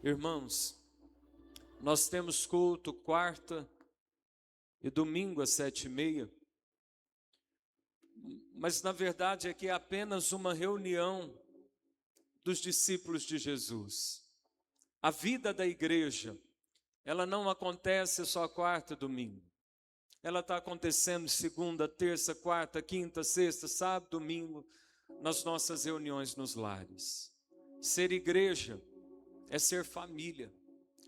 Irmãos, nós temos culto quarta e domingo às 7h30, mas na verdade aqui é apenas uma reunião dos discípulos de Jesus. A vida da igreja, ela não acontece só quarta e domingo. Ela está acontecendo segunda, terça, quarta, quinta, sexta, sábado, domingo, nas nossas reuniões nos lares. Ser igreja é ser família,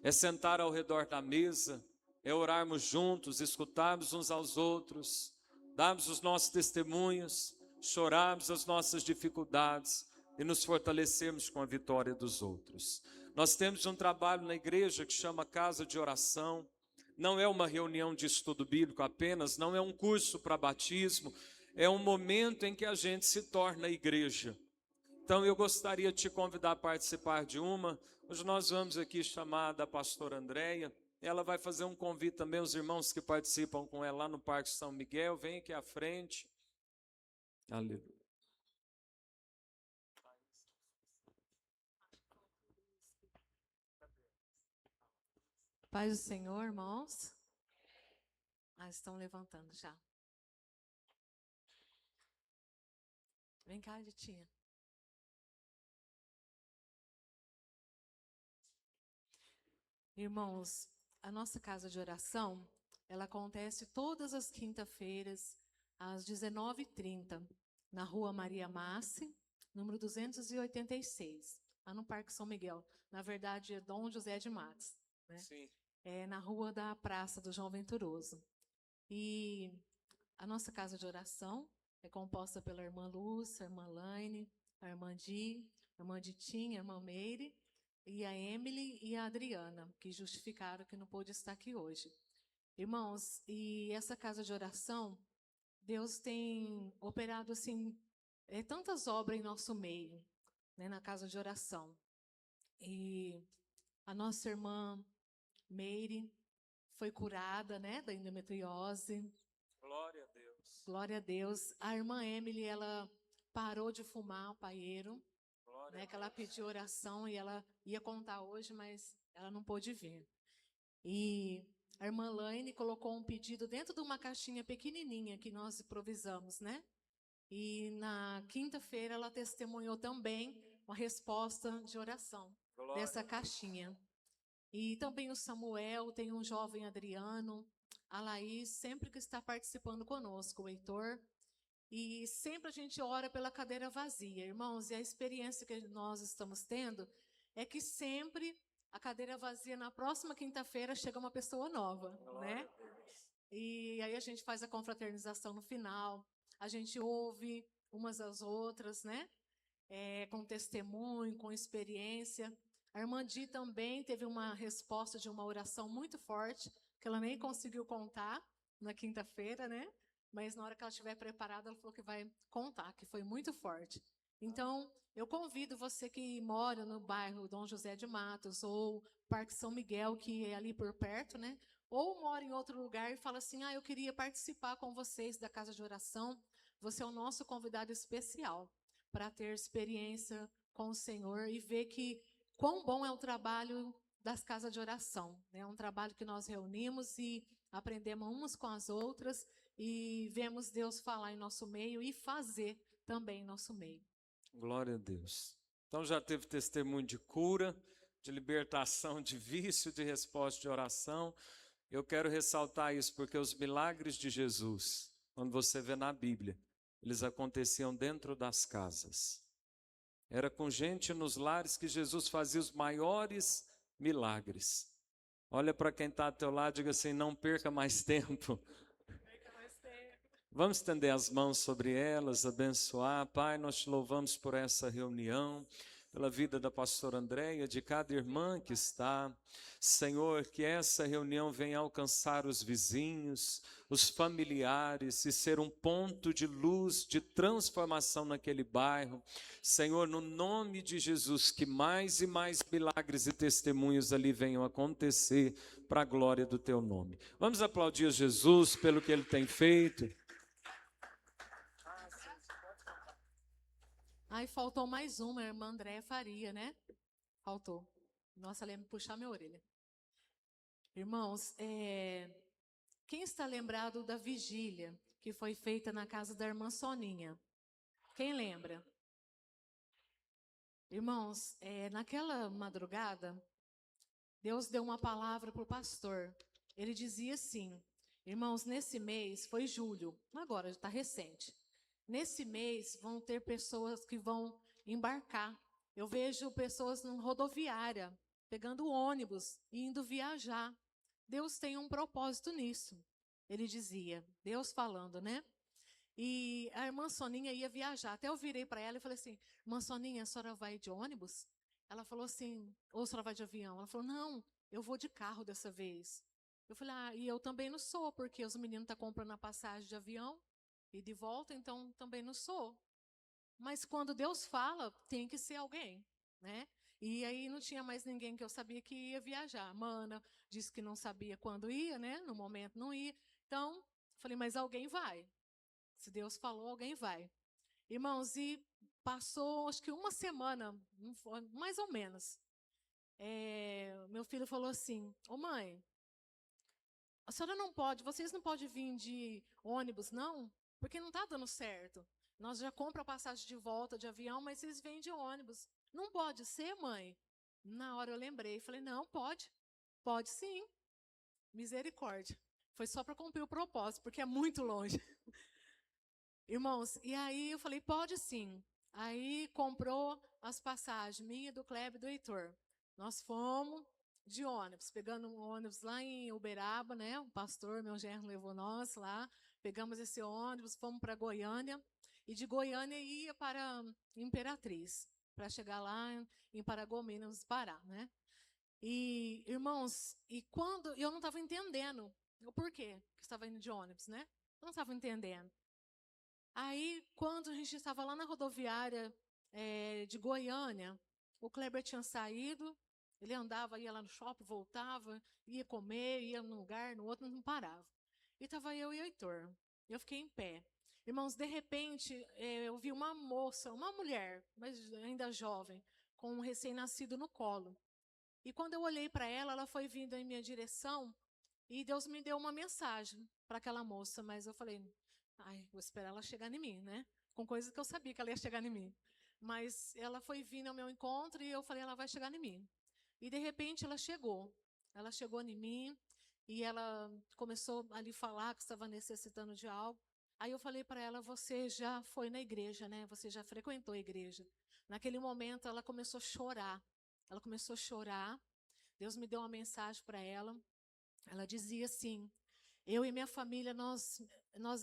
é sentar ao redor da mesa, é orarmos juntos, escutarmos uns aos outros, darmos os nossos testemunhos, chorarmos as nossas dificuldades e nos fortalecermos com a vitória dos outros. Nós temos um trabalho na igreja que chama Casa de Oração. Não é uma reunião de estudo bíblico apenas, não é um curso para batismo, é um momento em que a gente se torna igreja. Então eu gostaria de te convidar a participar de uma. Hoje nós vamos aqui chamar da pastora Andréia. Ela vai fazer um convite também aos irmãos que participam com ela lá no Parque São Miguel. Vem aqui à frente. Aleluia. Paz do Senhor, irmãos. Estão levantando já. Vem cá, Editinha. Irmãos, a nossa casa de oração, ela acontece todas as quinta-feiras, às 19h30, na Rua Maria Massi, número 286, lá no Parque São Miguel. Na verdade, é Dom José de Matos, né? Sim. É na rua da Praça do João Venturoso. E a nossa casa de oração é composta pela irmã Lúcia, a irmã Laine, a irmã Di, a irmã Ditinha, a irmã Meire, e a Emily e a Adriana, que justificaram que não pôde estar aqui hoje. Irmãos, e essa casa de oração, Deus tem operado assim, tantas obras em nosso meio, né, na casa de oração. E a nossa irmã Meire foi curada, né, da endometriose. Glória a Deus. Glória a Deus. A irmã Emily, ela parou de fumar o paeiro, né, que ela pediu oração e ela ia contar hoje, mas ela não pôde vir. E a irmã Laine colocou um pedido dentro de uma caixinha pequenininha que nós improvisamos, né? E na quinta-feira ela testemunhou também uma resposta de oração dessa caixinha. E também o Samuel, tem um jovem Adriano, a Laís, sempre que está participando conosco, o Heitor. E sempre a gente ora pela cadeira vazia, irmãos, e a experiência que nós estamos tendo é que sempre a cadeira vazia, na próxima quinta-feira, chega uma pessoa nova, né? E aí a gente faz a confraternização no final, a gente ouve umas às outras, né? Com testemunho, com experiência. A irmã Di também teve uma resposta de uma oração muito forte, que ela nem conseguiu contar na quinta-feira, né? Mas na hora que ela estiver preparada, ela falou que vai contar, que foi muito forte. Então, eu convido você que mora no bairro Dom José de Matos, ou Parque São Miguel, que é ali por perto, né? Ou mora em outro lugar e fala assim, eu queria participar com vocês da casa de oração. Você é o nosso convidado especial para ter experiência com o Senhor e ver que quão bom é o trabalho das casas de oração. É um trabalho que nós reunimos e aprendemos umas com as outras e vemos Deus falar em nosso meio e fazer também em nosso meio. Glória a Deus. Então já teve testemunho de cura, de libertação de vício, de resposta de oração. Eu quero ressaltar isso porque os milagres de Jesus, quando você vê na Bíblia, eles aconteciam dentro das casas. Era com gente nos lares que Jesus fazia os maiores milagres. Olha para quem está ao teu lado e diga assim, não perca mais tempo. Vamos estender as mãos sobre elas, abençoar. Pai, nós te louvamos por essa reunião, pela vida da pastora Andréia, de cada irmã que está. Senhor, que essa reunião venha alcançar os vizinhos, os familiares e ser um ponto de luz, de transformação naquele bairro. Senhor, no nome de Jesus, que mais e mais milagres e testemunhos ali venham acontecer para a glória do teu nome. Vamos aplaudir Jesus pelo que ele tem feito. Faltou mais uma, a irmã Andréia Faria, né? Faltou. Nossa, ela ia me puxar minha orelha. Irmãos, quem está lembrado da vigília que foi feita na casa da irmã Soninha? Quem lembra? Irmãos, naquela madrugada, Deus deu uma palavra para o pastor. Ele dizia assim, irmãos, nesse mês, foi julho, agora está recente. Nesse mês vão ter pessoas que vão embarcar. Eu vejo pessoas na rodoviária, pegando ônibus e indo viajar. Deus tem um propósito nisso. Ele dizia, Deus falando, né? E a irmã Soninha ia viajar. Até eu virei para ela e falei assim, irmã Soninha, a senhora vai de ônibus? Ela falou assim, ou a senhora vai de avião? Ela falou, não, eu vou de carro dessa vez. Eu falei, e eu também não sou, porque os meninos estão comprando a passagem de avião e de volta, então também não sou. Mas quando Deus fala, tem que ser alguém, né? E aí não tinha mais ninguém que eu sabia que ia viajar. Mana disse que não sabia quando ia, né? No momento não ia. Então, falei, mas alguém vai. Se Deus falou, alguém vai. Irmãos, e passou acho que uma semana, mais ou menos. Meu filho falou assim, ô mãe, a senhora não pode, vocês não podem vir de ônibus, não? Porque não está dando certo. Nós já compramos a passagem de volta de avião, mas vocês vêm de ônibus. Não pode ser, mãe? Na hora eu lembrei, falei, não, pode. Pode sim. Misericórdia. Foi só para cumprir o propósito, porque é muito longe. Irmãos, e aí eu falei, pode sim. Aí comprou as passagens, minha, do Kleber e do Heitor. Nós fomos de ônibus, pegando um ônibus lá em Uberaba, né? O pastor, meu genro, levou nós lá. Pegamos esse ônibus, fomos para Goiânia. E de Goiânia ia para Imperatriz, para chegar lá em Paragominas, Pará, né? E, irmãos, e quando eu não estava entendendo o porquê que estava indo de ônibus, né? Eu não estava entendendo. Aí, quando a gente estava lá na rodoviária de Goiânia, o Kleber tinha saído, ele andava, ia lá no shopping, voltava, ia comer, ia num lugar, no outro, não parava. E estava eu e o Heitor. Eu fiquei em pé. Irmãos, de repente, eu vi uma moça, uma mulher, mas ainda jovem, com um recém-nascido no colo. E quando eu olhei para ela, ela foi vindo em minha direção, e Deus me deu uma mensagem para aquela moça, mas eu falei, vou esperar ela chegar em mim, né? Com coisas que eu sabia que ela ia chegar em mim. Mas ela foi vindo ao meu encontro e eu falei, ela vai chegar em mim. E de repente ela chegou. Ela chegou em mim e ela começou a lhe falar que estava necessitando de algo. Aí eu falei para ela, você já foi na igreja, né? Você já frequentou a igreja. Naquele momento ela começou a chorar. Ela começou a chorar. Deus me deu uma mensagem para ela. Ela dizia assim, eu e minha família, nós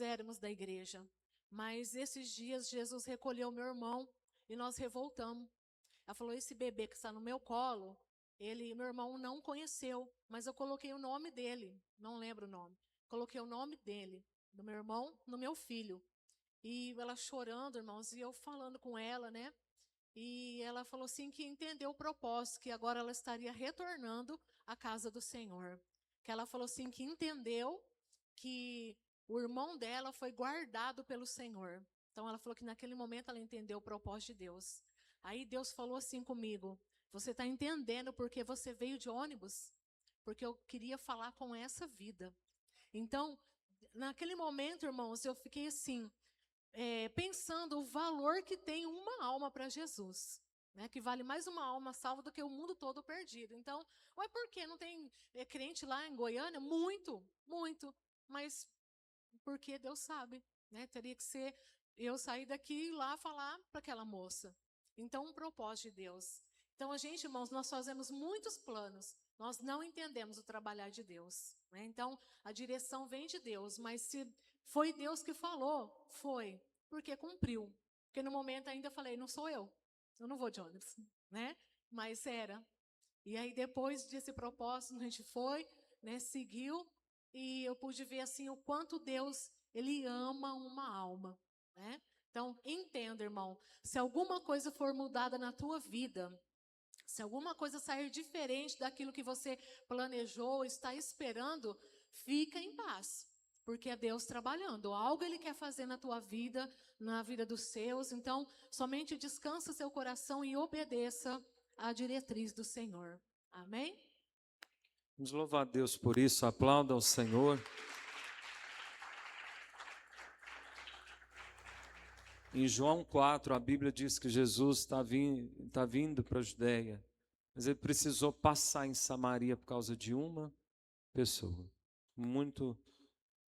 éramos da igreja, mas esses dias Jesus recolheu meu irmão e nós revoltamos. Ela falou, esse bebê que está no meu colo, meu irmão não conheceu, mas eu coloquei o nome dele, não lembro o nome, coloquei o nome dele, do meu irmão, no meu filho. E ela chorando, irmãos, e eu falando com ela, né? E ela falou assim que entendeu o propósito, que agora ela estaria retornando à casa do Senhor. Que ela falou assim que entendeu que o irmão dela foi guardado pelo Senhor. Então ela falou que naquele momento ela entendeu o propósito de Deus. Aí Deus falou assim comigo, você está entendendo porque você veio de ônibus? Porque eu queria falar com essa vida. Então, naquele momento, irmãos, eu fiquei assim, pensando o valor que tem uma alma para Jesus, né? Que vale mais uma alma salva do que o mundo todo perdido. Então, por que não tem crente lá em Goiânia? Muito, muito. Mas porque Deus sabe, né? Teria que ser eu sair daqui e ir lá falar para aquela moça. Então, um propósito de Deus. Então, a gente, irmãos, nós fazemos muitos planos, nós não entendemos o trabalhar de Deus, né? Então, a direção vem de Deus, mas se foi Deus que falou, foi, porque cumpriu. Porque no momento ainda falei, não sou eu não vou de ônibus, né? Mas era. E aí, depois desse propósito, a gente foi, né? Seguiu, e eu pude ver assim o quanto Deus, Ele ama uma alma, né? Então, entenda, irmão, se alguma coisa for mudada na tua vida, se alguma coisa sair diferente daquilo que você planejou, está esperando, fica em paz, porque é Deus trabalhando. Algo Ele quer fazer na tua vida, na vida dos seus. Então, somente descansa seu coração e obedeça à diretriz do Senhor. Amém? Vamos louvar a Deus por isso, aplauda ao Senhor. Em João 4, a Bíblia diz que Jesus está vindo para a Judéia, mas ele precisou passar em Samaria por causa de uma pessoa. Muito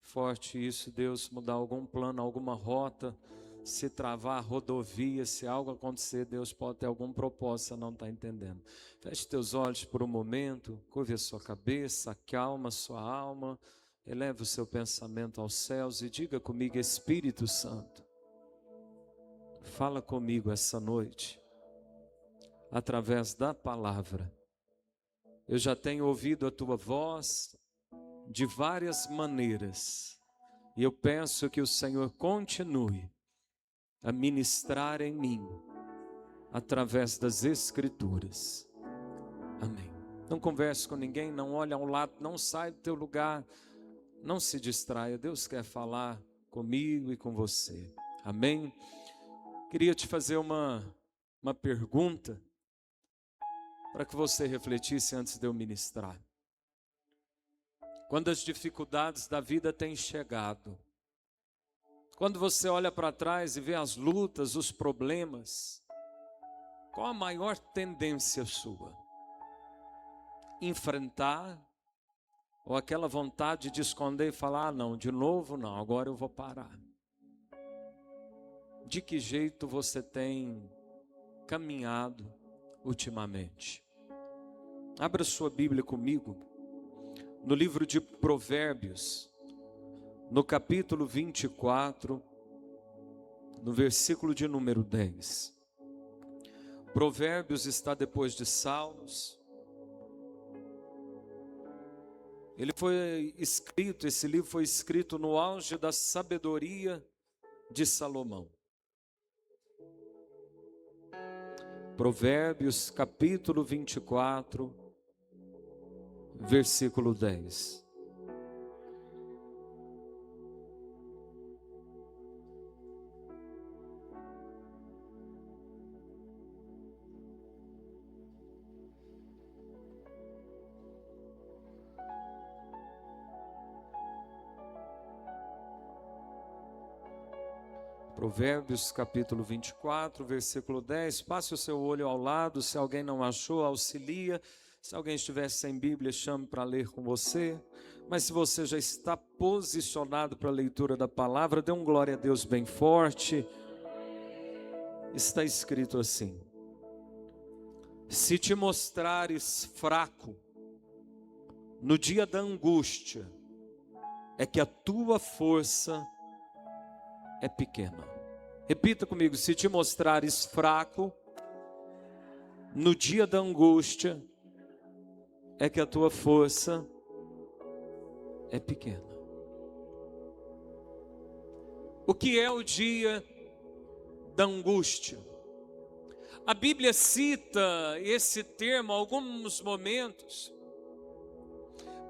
forte isso, Deus mudar algum plano, alguma rota, se travar a rodovia, se algo acontecer, Deus pode ter algum propósito, você não está entendendo. Feche teus olhos por um momento, curve a sua cabeça, acalma a sua alma, eleve o seu pensamento aos céus e diga comigo: Espírito Santo, fala comigo essa noite, através da palavra. Eu já tenho ouvido a tua voz de várias maneiras, e eu peço que o Senhor continue a ministrar em mim, através das Escrituras. Amém. Não converse com ninguém, não olhe ao lado, não sai do teu lugar, não se distraia. Deus quer falar comigo e com você. Amém. Queria te fazer uma pergunta para que você refletisse antes de eu ministrar. Quando as dificuldades da vida têm chegado, quando você olha para trás e vê as lutas, os problemas, qual a maior tendência sua? Enfrentar ou aquela vontade de esconder e falar: não, de novo não, agora eu vou parar? De que jeito você tem caminhado ultimamente? Abra sua Bíblia comigo, no livro de Provérbios, no capítulo 24, no versículo de número 10. Provérbios está depois de Salmos. Esse livro foi escrito no auge da sabedoria de Salomão. Provérbios capítulo 24, versículo 10. Provérbios capítulo 24, versículo 10. Passe o seu olho ao lado, se alguém não achou, auxilia. Se alguém estiver sem Bíblia, chame para ler com você. Mas se você já está posicionado para a leitura da palavra, dê um glória a Deus bem forte. Está escrito assim: se te mostrares fraco no dia da angústia, é que a tua força é pequena. Repita comigo: se te mostrares fraco no dia da angústia, é que a tua força é pequena. O que é o dia da angústia? A Bíblia cita esse termo em alguns momentos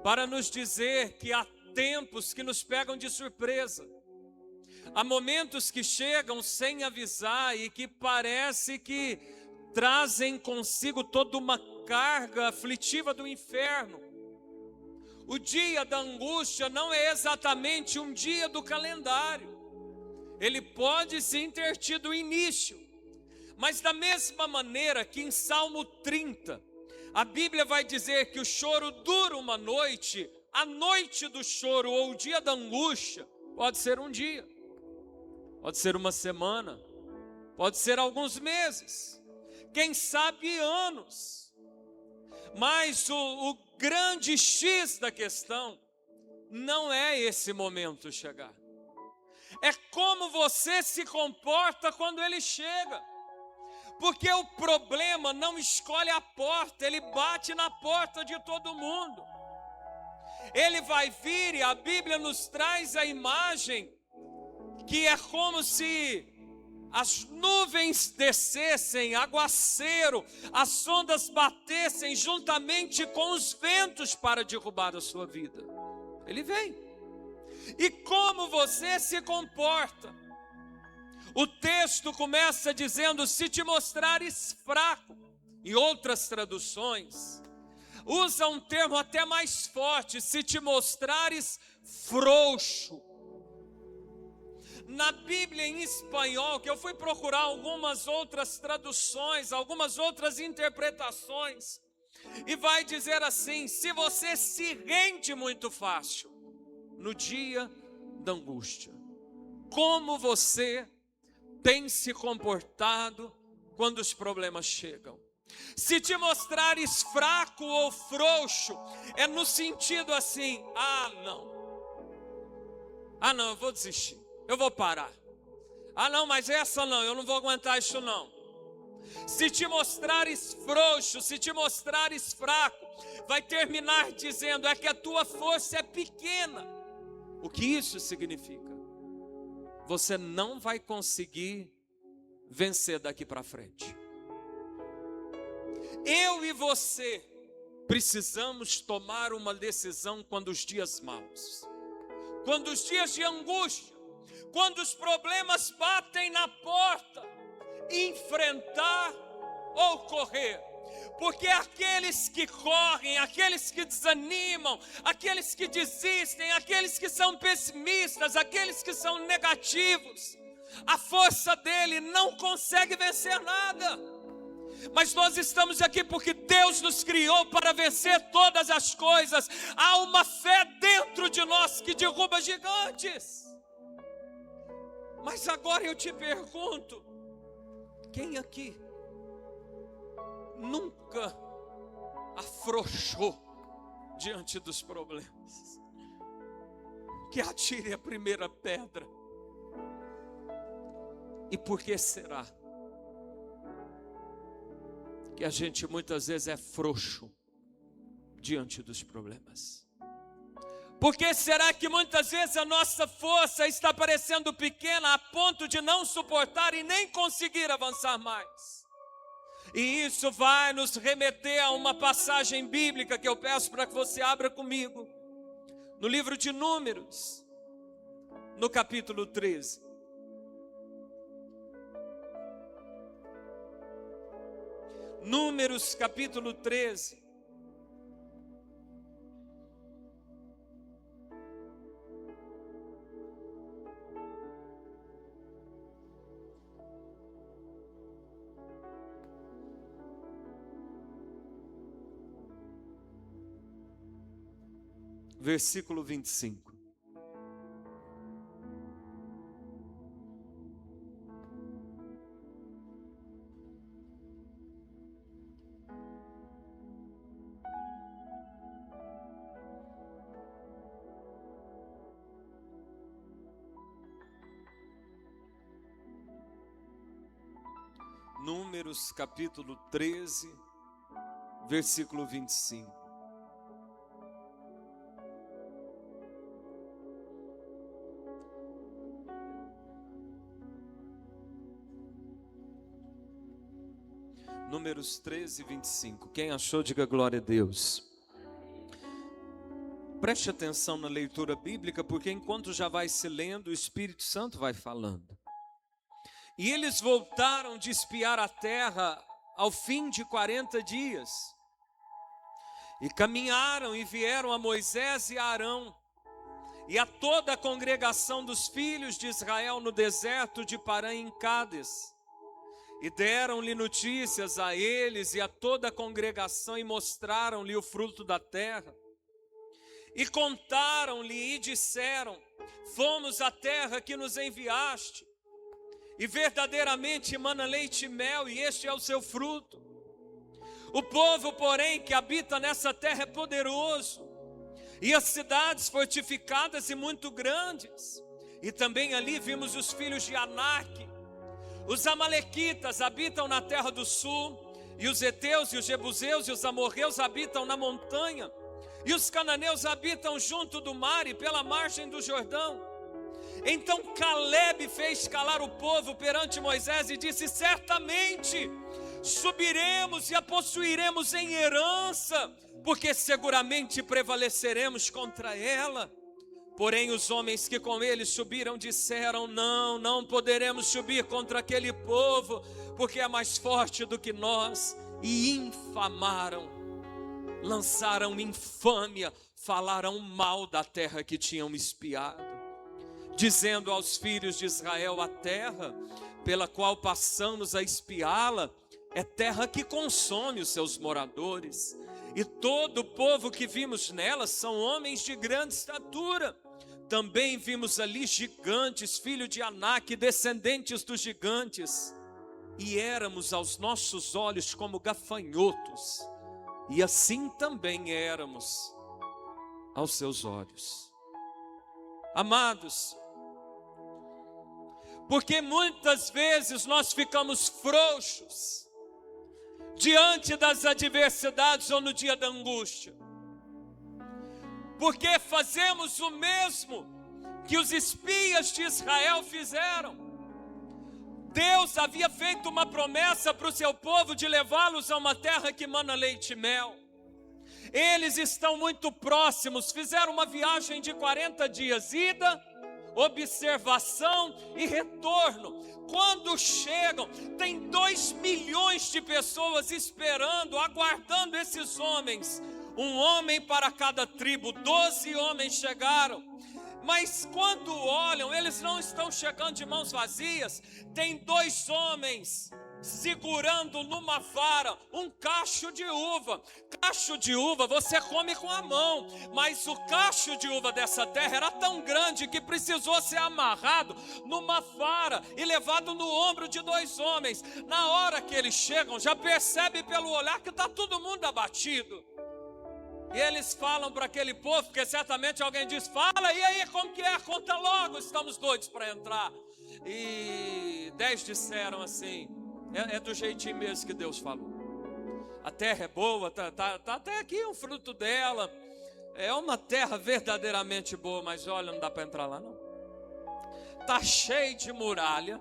para nos dizer que há tempos que nos pegam de surpresa. Há momentos que chegam sem avisar e que parece que trazem consigo toda uma carga aflitiva do inferno. O dia da angústia não é exatamente um dia do calendário. Ele pode sim ter tido início, mas da mesma maneira que em Salmo 30, a Bíblia vai dizer que o choro dura uma noite, a noite do choro ou o dia da angústia pode ser um dia. Pode ser uma semana, pode ser alguns meses, quem sabe anos. Mas o grande X da questão não é esse momento chegar. É como você se comporta quando ele chega. Porque o problema não escolhe a porta, ele bate na porta de todo mundo. Ele vai vir e a Bíblia nos traz a imagem que é como se as nuvens descessem, aguaceiro, as ondas batessem juntamente com os ventos para derrubar a sua vida. Ele vem. E como você se comporta? O texto começa dizendo: se te mostrares fraco. Em outras traduções, usa um termo até mais forte: se te mostrares frouxo. Na Bíblia em espanhol, que eu fui procurar algumas outras traduções, algumas outras interpretações, e vai dizer assim: se você se rende muito fácil no dia da angústia. Como você tem se comportado quando os problemas chegam? Se te mostrares fraco ou frouxo, é no sentido assim: não, eu vou desistir, eu vou parar. Não, mas essa não, eu não vou aguentar isso não. Se te mostrares frouxo, se te mostrares fraco, vai terminar dizendo: é que a tua força é pequena. O que isso significa? Você não vai conseguir vencer daqui para frente. Eu e você precisamos tomar uma decisão quando os dias maus, quando os dias de angústia, quando os problemas batem na porta, enfrentar ou correr. Porque aqueles que correm, aqueles que desanimam, aqueles que desistem, aqueles que são pessimistas, aqueles que são negativos, a força dele não consegue vencer nada. Mas nós estamos aqui porque Deus nos criou para vencer todas as coisas. Há uma fé dentro de nós que derruba gigantes. Mas agora eu te pergunto: quem aqui nunca afrouxou diante dos problemas? Que atire a primeira pedra. E por que será que a gente muitas vezes é frouxo diante dos problemas? Por que será que muitas vezes a nossa força está parecendo pequena a ponto de não suportar e nem conseguir avançar mais? E isso vai nos remeter a uma passagem bíblica que eu peço para que você abra comigo, no livro de Números, no capítulo 13. Números capítulo 13. Versículo 25. Números capítulo 13, versículo 25. Números 13, 25. Quem achou, diga glória a Deus. Preste atenção na leitura bíblica, porque enquanto já vai se lendo, o Espírito Santo vai falando. E eles voltaram de espiar a terra ao fim de 40 dias. E caminharam e vieram a Moisés e a Arão, e a toda a congregação dos filhos de Israel no deserto de Parã em Cádiz. E deram-lhe notícias a eles e a toda a congregação, e mostraram-lhe o fruto da terra. E contaram-lhe e disseram: fomos à terra que nos enviaste, e verdadeiramente mana leite e mel, e este é o seu fruto. O povo, porém, que habita nessa terra é poderoso, e as cidades fortificadas e muito grandes. E também ali vimos os filhos de Anak. Os amalequitas habitam na terra do sul, e os heteus e os jebuseus e os amorreus habitam na montanha, e os cananeus habitam junto do mar e pela margem do Jordão. Então Calebe fez calar o povo perante Moisés e disse: certamente subiremos e a possuiremos em herança, porque seguramente prevaleceremos contra ela. Porém os homens que com ele subiram disseram: não poderemos subir contra aquele povo, porque é mais forte do que nós. E infamaram lançaram infâmia, falaram mal da terra que tinham espiado, dizendo aos filhos de Israel: a terra pela qual passamos a espiá-la é terra que consome os seus moradores, e todo o povo que vimos nela são homens de grande estatura. Também vimos ali gigantes, filhos de Anak, descendentes dos gigantes, e éramos aos nossos olhos como gafanhotos, e assim também éramos aos seus olhos. Amados, porque muitas vezes nós ficamos frouxos diante das adversidades ou no dia da angústia, porque fazemos o mesmo que os espias de Israel fizeram. Deus havia feito uma promessa para o seu povo de levá-los a uma terra que mana leite e mel. Eles estão muito próximos, fizeram uma viagem de 40 dias, ida, observação e retorno. Quando chegam, tem 2 milhões de pessoas esperando, aguardando esses homens. Um homem para cada tribo, 12 homens chegaram. Mas quando olham, eles não estão chegando de mãos vazias. Tem 2 homens segurando numa vara um cacho de uva. Cacho de uva você come com a mão, mas o cacho de uva dessa terra era tão grande que precisou ser amarrado numa vara e levado no ombro de 2 homens. Na hora que eles chegam, já percebe pelo olhar que está todo mundo abatido. E eles falam para aquele povo, porque certamente alguém diz: fala, e aí, como que é? Conta logo, estamos doidos para entrar. E 10 disseram assim: é do jeitinho mesmo que Deus falou. A terra é boa, tá até aqui o fruto dela. É uma terra verdadeiramente boa, mas olha, não dá para entrar lá não. Tá cheio de muralha.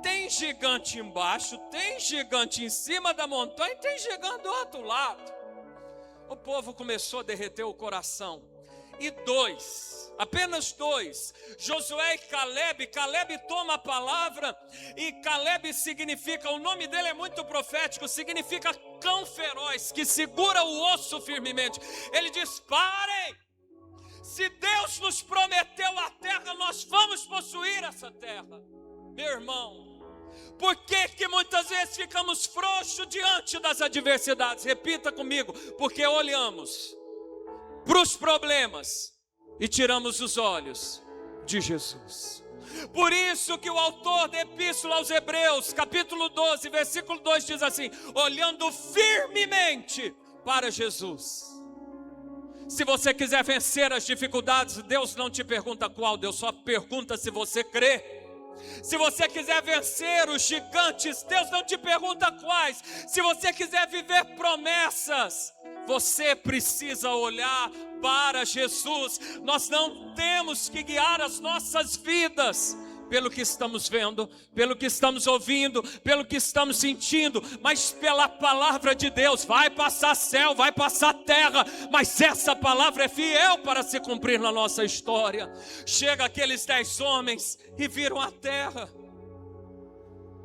Tem gigante embaixo, tem gigante em cima da montanha, tem gigante do outro lado. O povo começou a derreter o coração. E 2, apenas 2, Josué e Caleb. Caleb toma a palavra, e Caleb significa, o nome dele é muito profético, significa cão feroz, que segura o osso firmemente. Ele diz: parem, se Deus nos prometeu a terra, nós vamos possuir essa terra. Meu irmão, por que muitas vezes ficamos frouxos diante das adversidades? Repita comigo: porque olhamos para os problemas e tiramos os olhos de Jesus. Por isso que o autor da Epístola aos Hebreus, capítulo 12, versículo 2 diz assim: olhando firmemente para Jesus. Se você quiser vencer as dificuldades, Deus não te pergunta qual, Deus só pergunta se você crê. Se você quiser vencer os gigantes, Deus não te pergunta quais. Se você quiser viver promessas, você precisa olhar para Jesus. Nós não temos que guiar as nossas vidas pelo que estamos vendo, pelo que estamos ouvindo, pelo que estamos sentindo, mas pela palavra de Deus. Vai passar céu, vai passar terra, mas essa palavra é fiel para se cumprir na nossa história. Chega aqueles 10 homens e viram a terra.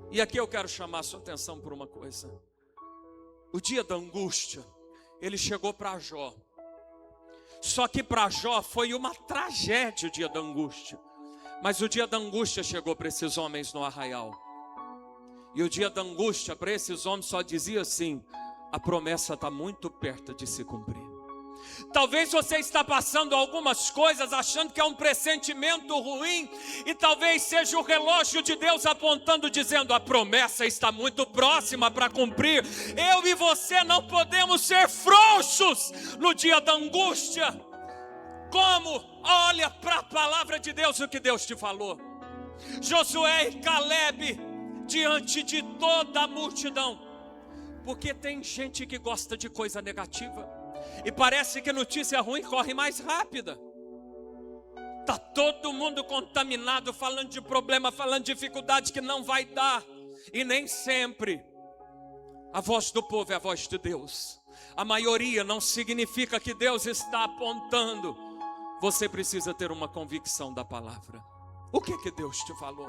E aqui eu quero chamar a sua atenção por uma coisa. O dia da angústia, ele chegou para Jó. Só que para Jó foi uma tragédia o dia da angústia. Mas o dia da angústia chegou para esses homens no arraial. E o dia da angústia para esses homens só dizia assim: a promessa está muito perto de se cumprir. Talvez você está passando algumas coisas achando que é um pressentimento ruim, e talvez seja o relógio de Deus apontando, dizendo: a promessa está muito próxima para cumprir. Eu e você não podemos ser frouxos no dia da angústia. Como? Olha para a palavra de Deus, o que Deus te falou. Josué e Caleb, diante de toda a multidão, porque tem gente que gosta de coisa negativa, e parece que notícia ruim corre mais rápida. Está todo mundo contaminado, falando de problema, falando de dificuldade que não vai dar. E nem sempre a voz do povo é a voz de Deus. A maioria não significa que Deus está apontando. Você precisa ter uma convicção da palavra. O que Deus te falou?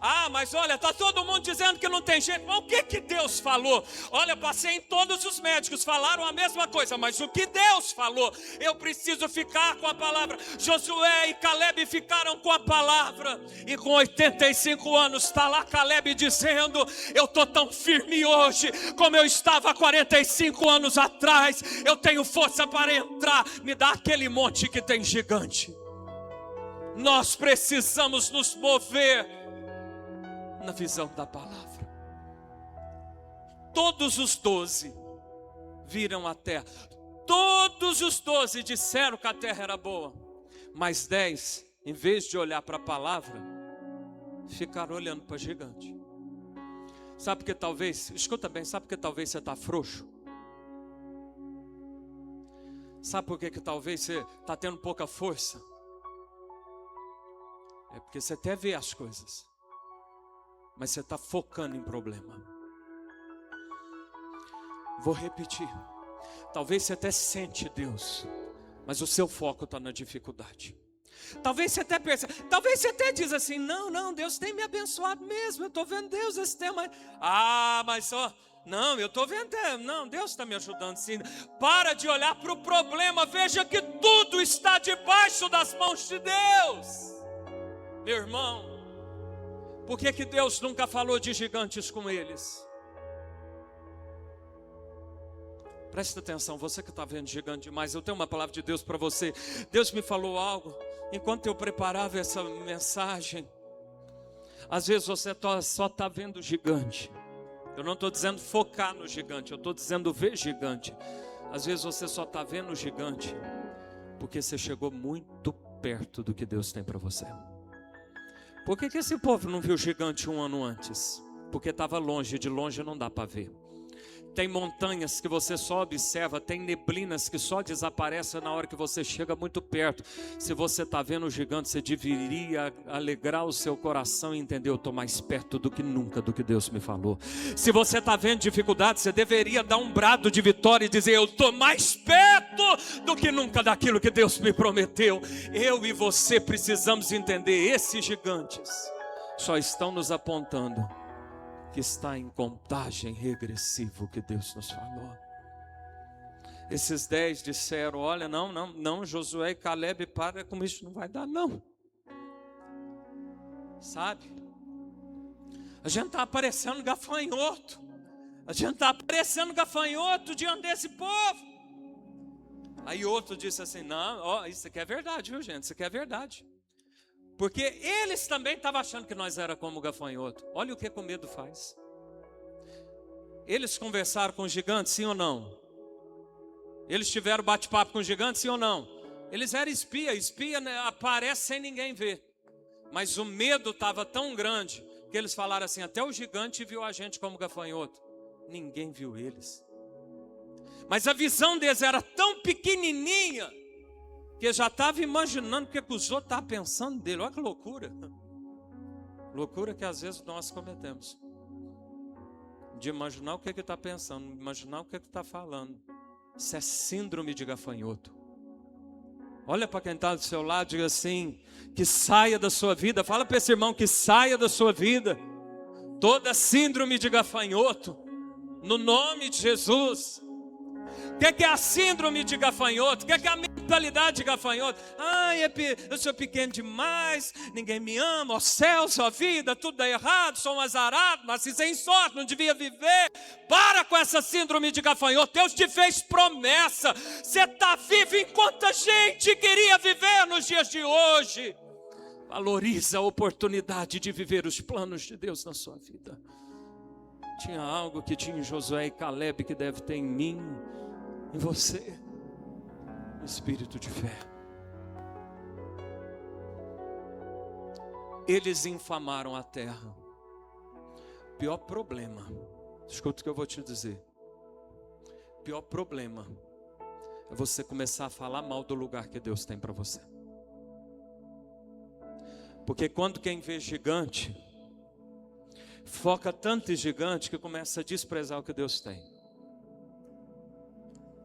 Ah, mas olha, está todo mundo dizendo que não tem jeito. Mas o que Deus falou? Olha, passei em todos os médicos, falaram a mesma coisa. Mas o que Deus falou? Eu preciso ficar com a palavra. Josué e Caleb ficaram com a palavra. E com 85 anos está lá Caleb dizendo: eu estou tão firme hoje como eu estava há 45 anos atrás. Eu tenho força para entrar. Me dá aquele monte que tem gigante. Nós precisamos nos mover na visão da palavra. Todos os 12 viram a terra. Todos os 12 disseram que a terra era boa. Mas 10, em vez de olhar para a palavra, ficaram olhando para o gigante. Sabe porque talvez, escuta bem, sabe porque talvez você está frouxo? Sabe por que talvez você está tendo pouca força? É porque você até vê as coisas, mas você está focando em problema. Vou repetir. Talvez você até sente Deus, mas o seu foco está na dificuldade. Talvez você até pense, talvez você até diz assim: não, Deus tem me abençoado mesmo. Eu estou vendo Deus esse tema. Mas só, não, eu estou vendo, não, Deus está me ajudando sim. Para de olhar para o problema, veja que tudo está debaixo das mãos de Deus. Meu irmão, por que Deus nunca falou de gigantes com eles? Presta atenção, você que está vendo gigante demais, eu tenho uma palavra de Deus para você. Deus me falou algo enquanto eu preparava essa mensagem. Às vezes você só está vendo gigante. Eu não estou dizendo focar no gigante, eu estou dizendo ver gigante. Às vezes você só está vendo gigante porque você chegou muito perto do que Deus tem para você. Por que esse povo não viu gigante um ano antes? Porque estava longe, de longe não dá para ver. Tem montanhas que você só observa, tem neblinas que só desaparecem na hora que você chega muito perto. Se você está vendo o gigante, você deveria alegrar o seu coração e entender: eu estou mais perto do que nunca do que Deus me falou. Se você está vendo dificuldade, você deveria dar um brado de vitória e dizer: eu estou mais perto do que nunca daquilo que Deus me prometeu. Eu e você precisamos entender: esses gigantes só estão nos apontando que está em contagem regressiva o que Deus nos falou. Esses 10 disseram: olha, não, Josué e Caleb, para com isso, não vai dar não. Sabe? A gente está aparecendo gafanhoto. A gente está aparecendo gafanhoto diante desse povo. Aí outro disse assim: não, isso aqui é verdade, viu gente? Isso aqui é verdade. Porque eles também estavam achando que nós era como gafanhoto. Olha o que o medo faz. Eles conversaram com os gigantes, sim ou não? Eles tiveram bate-papo com os gigantes, sim ou não? Eles eram espia, né, aparece sem ninguém ver. Mas o medo estava tão grande que eles falaram assim: até o gigante viu a gente como gafanhoto. Ninguém viu eles. Mas a visão deles era tão pequenininha que eu já estava imaginando o que os outros estavam pensando dele. Olha que loucura. Loucura que às vezes nós cometemos. De imaginar o que ele está pensando, imaginar o que ele está falando. Isso é síndrome de gafanhoto. Olha para quem está do seu lado e diga assim: que saia da sua vida. Fala para esse irmão que saia da sua vida toda síndrome de gafanhoto, no nome de Jesus. O que é a síndrome de gafanhoto? O que é a mentalidade de gafanhoto? Eu sou pequeno demais, ninguém me ama, ó céu, ó vida, tudo dá errado, sou um azarado, nasci sem sorte, não devia viver. Para com essa síndrome de gafanhoto. Deus te fez promessa. Você está vivo enquanto a gente queria viver nos dias de hoje. Valoriza a oportunidade de viver os planos de Deus na sua vida. Tinha algo que tinha em Josué e Caleb que deve ter em mim, em você, espírito de fé. Eles infamaram a terra. Pior problema, escuta o que eu vou te dizer. Pior problema é você começar a falar mal do lugar que Deus tem para você. Porque quando quem vê gigante foca tanto em gigante que começa a desprezar o que Deus tem.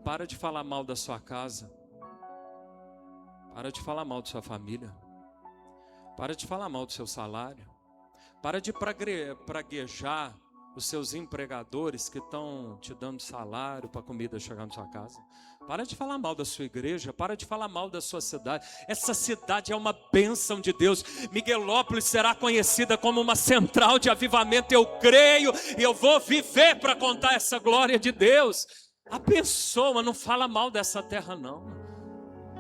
Para de falar mal da sua casa. Para de falar mal da sua família. Para de falar mal do seu salário. Para de praguejar os seus empregadores que estão te dando salário para a comida chegar na sua casa. Para de falar mal da sua igreja, para de falar mal da sua cidade. Essa cidade é uma bênção de Deus. Miguelópolis será conhecida como uma central de avivamento. Eu creio e eu vou viver para contar essa glória de Deus. Abençoa, não fala mal dessa terra não.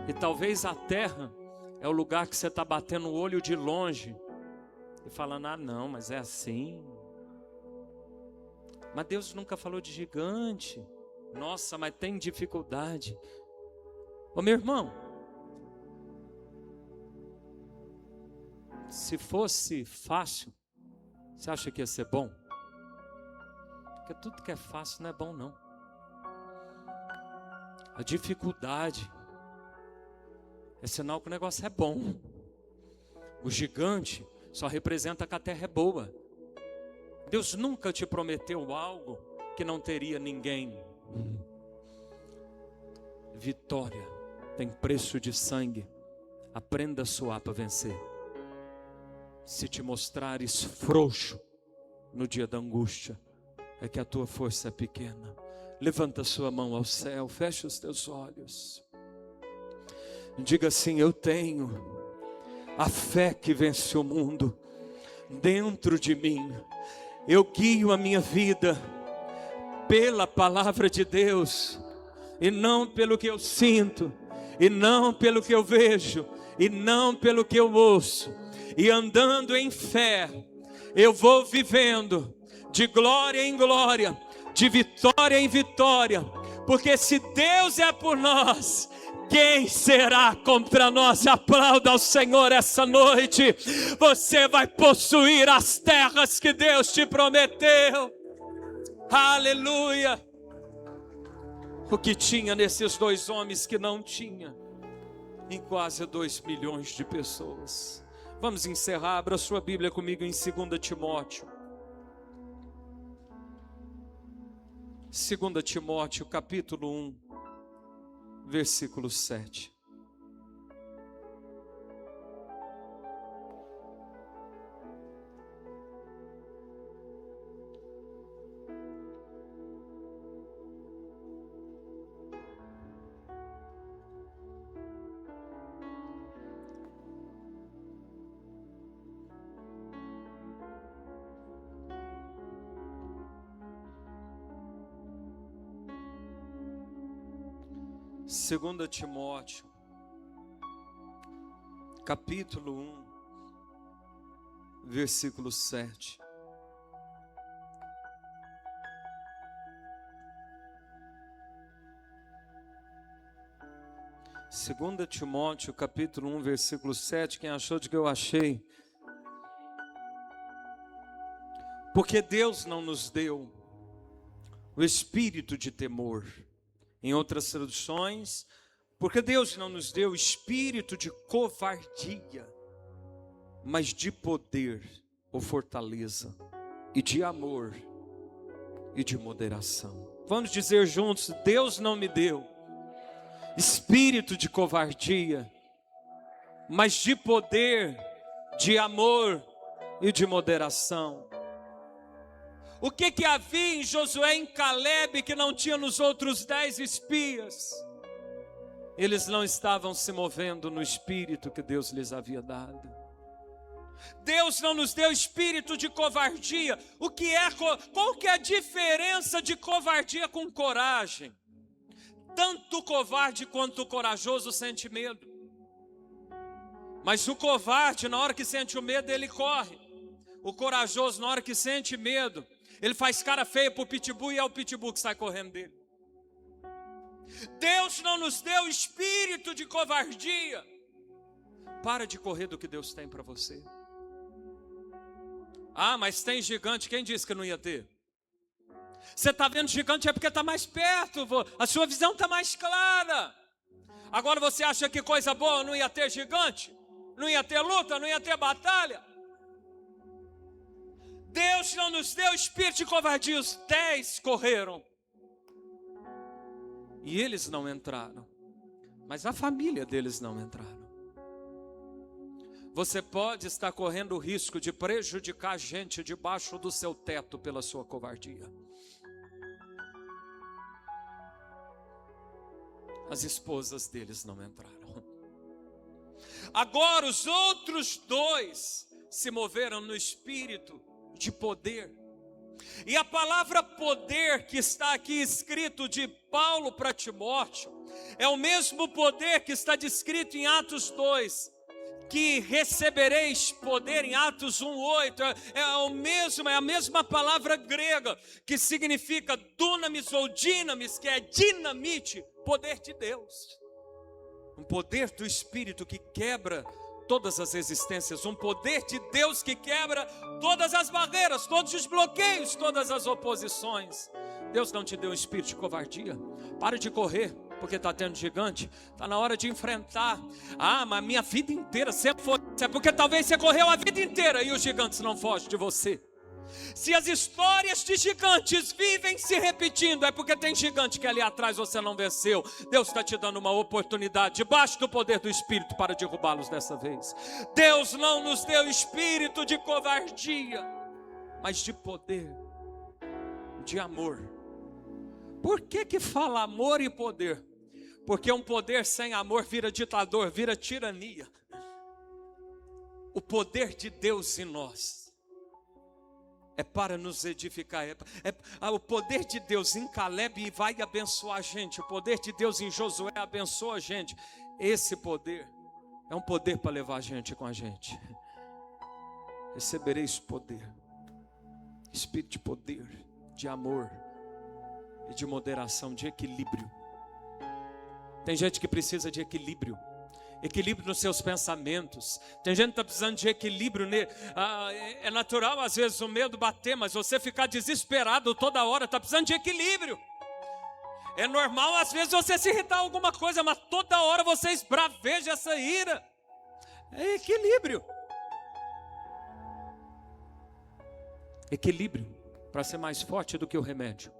E talvez a terra é o lugar que você está batendo o olho de longe e falando, ah não, mas é assim. Mas Deus nunca falou de gigante. Nossa, mas tem dificuldade. Ô meu irmão, se fosse fácil, você acha que ia ser bom? Porque tudo que é fácil não é bom não. A dificuldade é sinal que o negócio é bom. O gigante só representa que a terra é boa. Deus nunca te prometeu algo que não teria ninguém. Vitória tem preço de sangue. Aprenda a suar para vencer. Se te mostrares frouxo no dia da angústia, é que a tua força é pequena. Levanta a sua mão ao céu, fecha os teus olhos. Diga assim: eu tenho a fé que vence o mundo dentro de mim. Eu guio a minha vida pela palavra de Deus, e não pelo que eu sinto, e não pelo que eu vejo, e não pelo que eu ouço. E andando em fé, eu vou vivendo de glória em glória, de vitória em vitória, porque se Deus é por nós, quem será contra nós? Aplauda ao Senhor essa noite. Você vai possuir as terras que Deus te prometeu. Aleluia. O que tinha nesses dois homens que não tinha em quase 2 milhões de pessoas. Vamos encerrar. Abra sua Bíblia comigo em 2 Timóteo. 2 Timóteo capítulo 1, versículo 7. Segunda Timóteo, capítulo 1, versículo 7. Segunda Timóteo, capítulo 1, versículo 7. Quem achou de que eu achei? Porque Deus não nos deu o espírito de temor. Em outras traduções, porque Deus não nos deu espírito de covardia, mas de poder ou fortaleza, e de amor e de moderação. Vamos dizer juntos: Deus não me deu espírito de covardia, mas de poder, de amor e de moderação. O que havia em Josué e em Calebe que não tinha nos outros 10 espias? Eles não estavam se movendo no espírito que Deus lhes havia dado. Deus não nos deu espírito de covardia. Qual que é a diferença de covardia com coragem? Tanto o covarde quanto o corajoso sente medo. Mas o covarde, na hora que sente o medo, ele corre. O corajoso, na hora que sente medo, ele faz cara feia para o pitbull e é o pitbull que sai correndo dele. Deus não nos deu espírito de covardia. Para de correr do que Deus tem para você. Ah, mas tem gigante. Quem disse que não ia ter? Você está vendo gigante é porque está mais perto. A sua visão está mais clara. Agora você acha que coisa boa não ia ter gigante? Não ia ter luta? Não ia ter batalha? Deus não nos deu espírito de covardia. Os 10 correram e eles não entraram, mas a família deles não entraram. você pode estar correndo o risco de prejudicar a gente debaixo do seu teto pela sua covardia. As esposas deles não entraram. Agora os outros dois se moveram no espírito de poder. E a palavra poder que está aqui escrito de Paulo para Timóteo é o mesmo poder que está descrito em Atos 2, que recebereis poder em Atos 1:8, é a mesma palavra grega que significa dunamis ou dinamis, que é dinamite, poder de Deus. Um poder do Espírito que quebra todas as resistências, um poder de Deus que quebra todas as barreiras, todos os bloqueios, todas as oposições. Deus não te deu um espírito de covardia. Para de correr, porque está tendo gigante. Está na hora de enfrentar. Mas minha vida inteira sempre foi. É porque talvez você correu a vida inteira e os gigantes não fogem de você. Se as histórias de gigantes vivem se repetindo, é porque tem gigante que ali atrás você não venceu. Deus está te dando uma oportunidade, debaixo do poder do Espírito, para derrubá-los dessa vez. Deus não nos deu espírito de covardia, mas de poder, de amor. Por que fala amor e poder? Porque um poder sem amor vira ditador, vira tirania. O poder de Deus em nós é para nos edificar. O poder de Deus em Caleb vai abençoar a gente. O poder de Deus em Josué abençoa a gente. Esse poder é um poder para levar a gente com a gente. Recebereis poder, espírito de poder, de amor e de moderação, de equilíbrio. Tem gente que precisa de equilíbrio. Equilíbrio nos seus pensamentos. Tem gente que está precisando de equilíbrio. É natural às vezes o medo bater, mas você ficar desesperado toda hora, está precisando de equilíbrio. É normal às vezes você se irritar alguma coisa, mas toda hora você esbraveja essa ira. É equilíbrio. Equilíbrio para ser mais forte do que o remédio.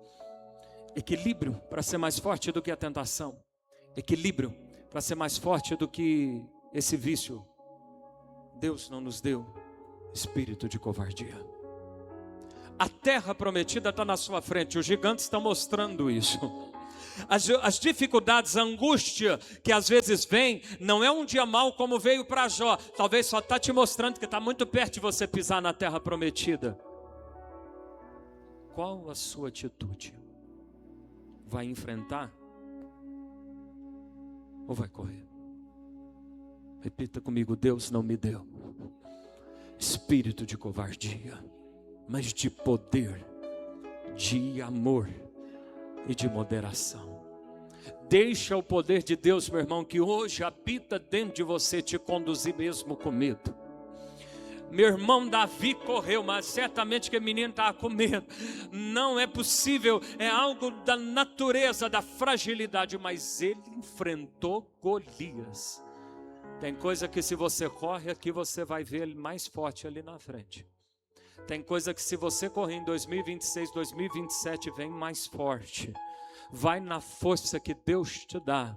Equilíbrio para ser mais forte do que a tentação. Equilíbrio para ser mais forte do que esse vício. Deus não nos deu espírito de covardia. A terra prometida está na sua frente. Os gigantes estão mostrando isso. As dificuldades, a angústia que às vezes vem, não é um dia mau como veio para Jó. Talvez só está te mostrando que está muito perto de você pisar na terra prometida. Qual a sua atitude? Vai enfrentar? Ou vai correr? Repita comigo: Deus não me deu espírito de covardia, mas de poder, de amor e de moderação. Deixa o poder de Deus, meu irmão, que hoje habita dentro de você, te conduzir mesmo com medo. Meu irmão Davi correu, mas certamente que o menino estava com medo. Não é possível, é algo da natureza, da fragilidade. Mas ele enfrentou Golias. Tem coisa que se você corre aqui, você vai ver ele mais forte ali na frente. Tem coisa que se você correr em 2026, 2027, vem mais forte. Vai na força que Deus te dá.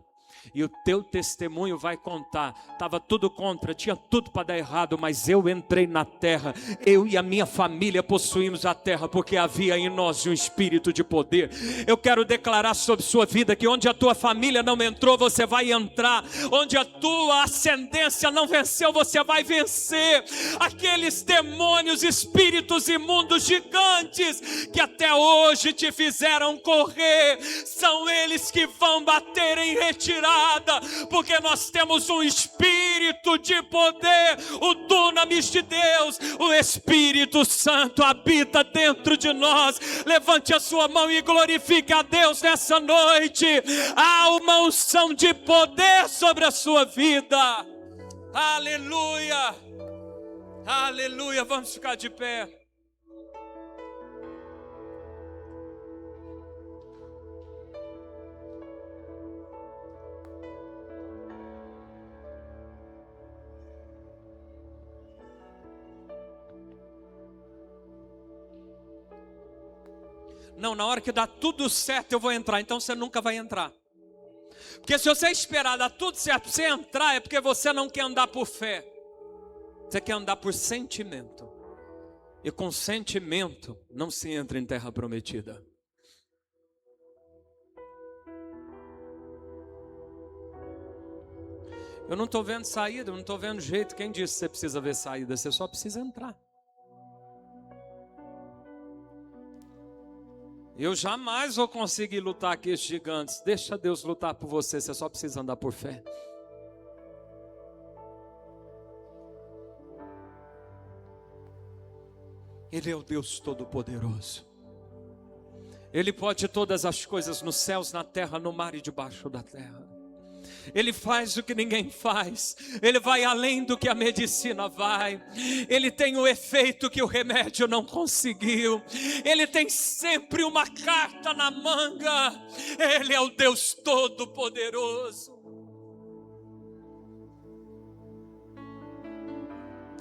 E o teu testemunho vai contar. Estava tudo contra, tinha tudo para dar errado, mas eu entrei na terra. Eu e a minha família possuímos a terra, porque havia em nós um espírito de poder. Eu quero declarar sobre sua vida que onde a tua família não entrou, você vai entrar. Onde a tua ascendência não venceu, você vai vencer. Aqueles demônios, espíritos imundos, gigantes, que até hoje te fizeram correr, são eles que vão bater em retirada. Porque nós temos um espírito de poder, o dunamis de Deus, o Espírito Santo habita dentro de nós. Levante a sua mão e glorifique a Deus nessa noite. Há uma unção de poder sobre a sua vida. Aleluia, aleluia. Vamos ficar de pé. Não, na hora que dá tudo certo eu vou entrar. Então você nunca vai entrar. Porque se você esperar dar tudo certo para você entrar, é porque você não quer andar por fé. Você quer andar por sentimento. E com sentimento não se entra em terra prometida. Eu não estou vendo saída, eu não estou vendo jeito. Quem disse que você precisa ver saída? Você só precisa entrar. Eu jamais vou conseguir lutar com esses gigantes. Deixa Deus lutar por você, você só precisa andar por fé. Ele é o Deus Todo-Poderoso. Ele pode todas as coisas nos céus, na terra, no mar e debaixo da terra. Ele faz o que ninguém faz. Ele vai além do que a medicina vai. Ele tem o efeito que o remédio não conseguiu. Ele tem sempre uma carta na manga. Ele é o Deus Todo-Poderoso.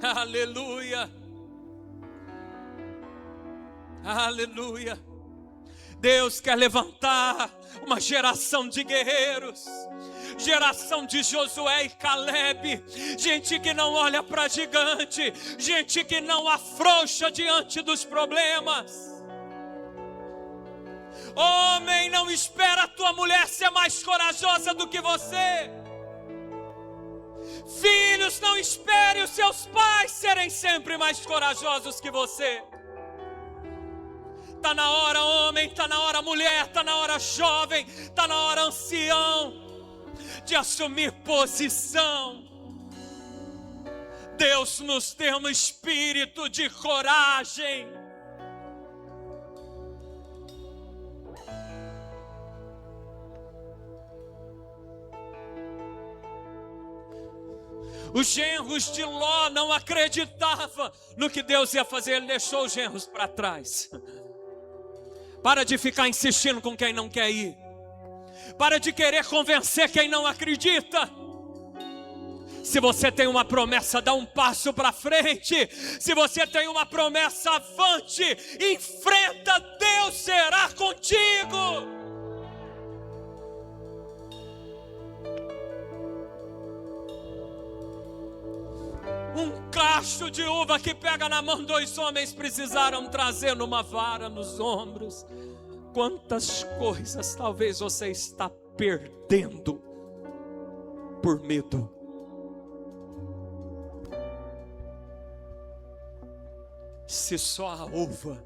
Aleluia. Aleluia. Deus quer levantar uma geração de guerreiros, geração de Josué e Caleb, gente que não olha para gigante, gente que não afrouxa diante dos problemas. Homem, não espera a tua mulher ser mais corajosa do que você. Filhos, não espere os seus pais serem sempre mais corajosos que você. Está na hora, homem, está na hora, mulher, está na hora, jovem, está na hora, ancião, de assumir posição. Deus nos deu um espírito de coragem. Os genros de Ló não acreditavam no que Deus ia fazer, ele deixou os genros para trás. Para de ficar insistindo com quem não quer ir. Para de querer convencer quem não acredita. Se você tem uma promessa, dá um passo para frente. Se você tem uma promessa, avante, enfrenta, Deus será contigo. Um cacho de uva que pega na mão, 2 homens precisaram trazer numa vara nos ombros. Quantas coisas talvez você está perdendo por medo. Se só a uva